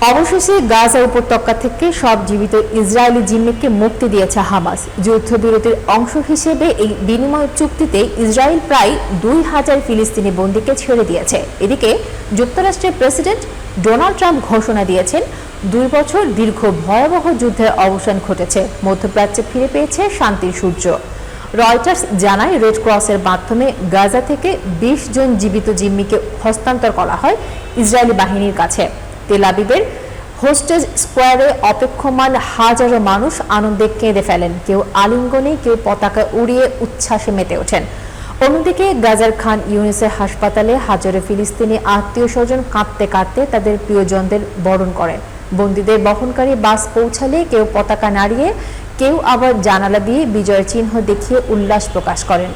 অবশেষে গাজা উপত্যকা থেকে সব জীবিত ইসরায়েলি জিম্মিকে মুক্তি দিয়েছে হামাস। যুদ্ধবিরতির অংশ হিসেবে এই বিনিময় চুক্তিতে ইসরায়েল প্রায় ২,০০০ ফিলিস্তিনি বন্দীকে ছেড়ে দিয়েছে। এদিকে যুক্তরাষ্ট্রের প্রেসিডেন্ট ডোনাল্ড ট্রাম্প ঘোষণা দিয়েছেন ২ বছর দীর্ঘ ভয়াবহ যুদ্ধের অবসান ঘটেছে, মধ্যপ্রাচ্যে ফিরে পেয়েছে শান্তির সূর্য। রয়টার্স জানায় রেড ক্রসের মাধ্যমে গাজা থেকে ২০ জন জীবিত জিম্মিকে হস্তান্তর করা হয় ইসরায়েলি বাহিনীর কাছে। তেল আবিবের হোস্টেজ স্কোয়ারে অপেক্ষমান হাজারো মানুষ আনন্দে কেঁদে ফেলেন, কেউ আলিঙ্গনে, কেউ পতাকা উড়িয়ে উচ্ছ্বাসে মেতে ওঠেন। অন্যদিকে গাজার খান ইউনিসের হাসপাতালে হাজারো ফিলিস্তিনি আত্মীয় স্বজন কাঁদতে কাঁদতে তাদের প্রিয়জনদের বরণ করেন। বন্দীদের বহনকারী বাস পৌঁছালে কেউ পতাকা নাড়িয়ে, কেউ আবার জানালা দিয়ে বিজয়ের চিহ্ন দেখিয়ে উল্লাস প্রকাশ করেন।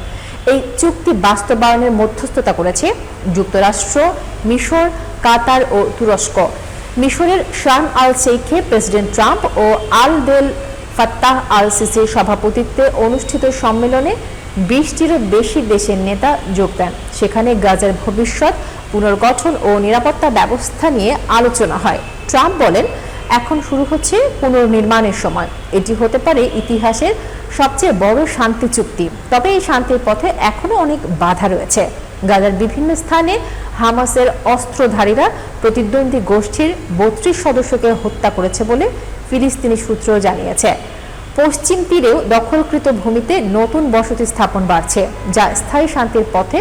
এই চুক্তি বাস্তবায়নের মধ্যস্থতা করেছে যুক্তরাষ্ট্র, মিশর, কাতার ও তুরস্ক। মিশরের শার্ম আল শেইখে প্রেসিডেন্ট ট্রাম্প ও আল-দেল ফাত্তাহ আল-সিসির সভাপতিত্বে অনুষ্ঠিত সম্মেলনে ২০টিরও বেশি দেশের নেতা যোগ দেন। সেখানে গাজার ভবিষ্যৎ, পুনর্গঠন ও নিরাপত্তা ব্যবস্থা নিয়ে আলোচনা হয়। ট্রাম্প বলেন, এখন শুরু হচ্ছে পুনর্নির্মাণের সময়। এটি হতে পারে ইতিহাসের সবচেয়ে বড় শান্তি চুক্তি। তবে এই শান্তির পথে এখনো অনেক বাধা রয়েছে। গাজার বিভিন্ন স্থানে হামাসের অস্ত্রধারীরা প্রতিদ্বন্দ্বী গোষ্ঠীর ৩২ সদস্যকে হত্যা করেছে বলে ফিলিস্তিনি সূত্র জানিয়েছে। পশ্চিম তীরেও দখলকৃত ভূমিতে নতুন বসতি স্থাপন বাড়ছে, যা স্থায়ী শান্তির পথে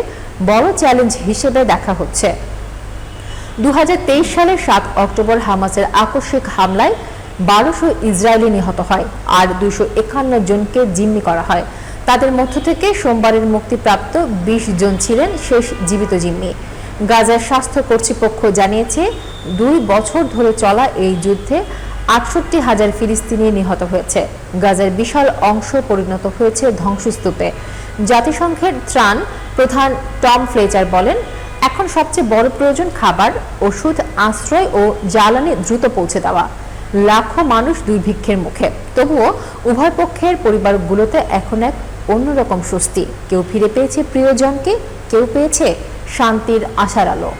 বড় চ্যালেঞ্জ হিসেবে দেখা হচ্ছে। ২০২৩ সালের ৭ অক্টোবর হামাসের আকস্মিক হামলায় ১২০০ ইসরায়েলি নিহত হয় আর ২৫১ জনকে জিম্মি করা হয়। তাদের মধ্য থেকে সোমবারের মুক্তিপ্রাপ্ত ২০ জন ছিলেন শেষ জীবিত জিম্মি। গাজার স্বাস্থ্য কর্তৃপক্ষ জানিয়েছে ২ বছর ধরে চলা এই যুদ্ধে ৬৮,০০০ ফিলিস্তিনি নিহত হয়েছে। গাজার বিশাল অংশ পরিণত হয়েছে ধ্বংসস্তূপে। জাতিসংঘের ত্রাণ প্রধান টম ফ্লেচার বলেন, এখন সবচেয়ে বড় প্রয়োজন খাবার, ওষুধ, আশ্রয় ও জ্বালানি দ্রুত পৌঁছে দেওয়া। লাখো মানুষ দুর্ভিক্ষের মুখে। তবুও উভয় পক্ষের পরিবারগুলোতে এখন এক অন্যরকম স্বস্তি। কেউ ফিরে পেয়েছে প্রিয়জনকে, কেউ পেয়েছে শান্তির আশার আলো।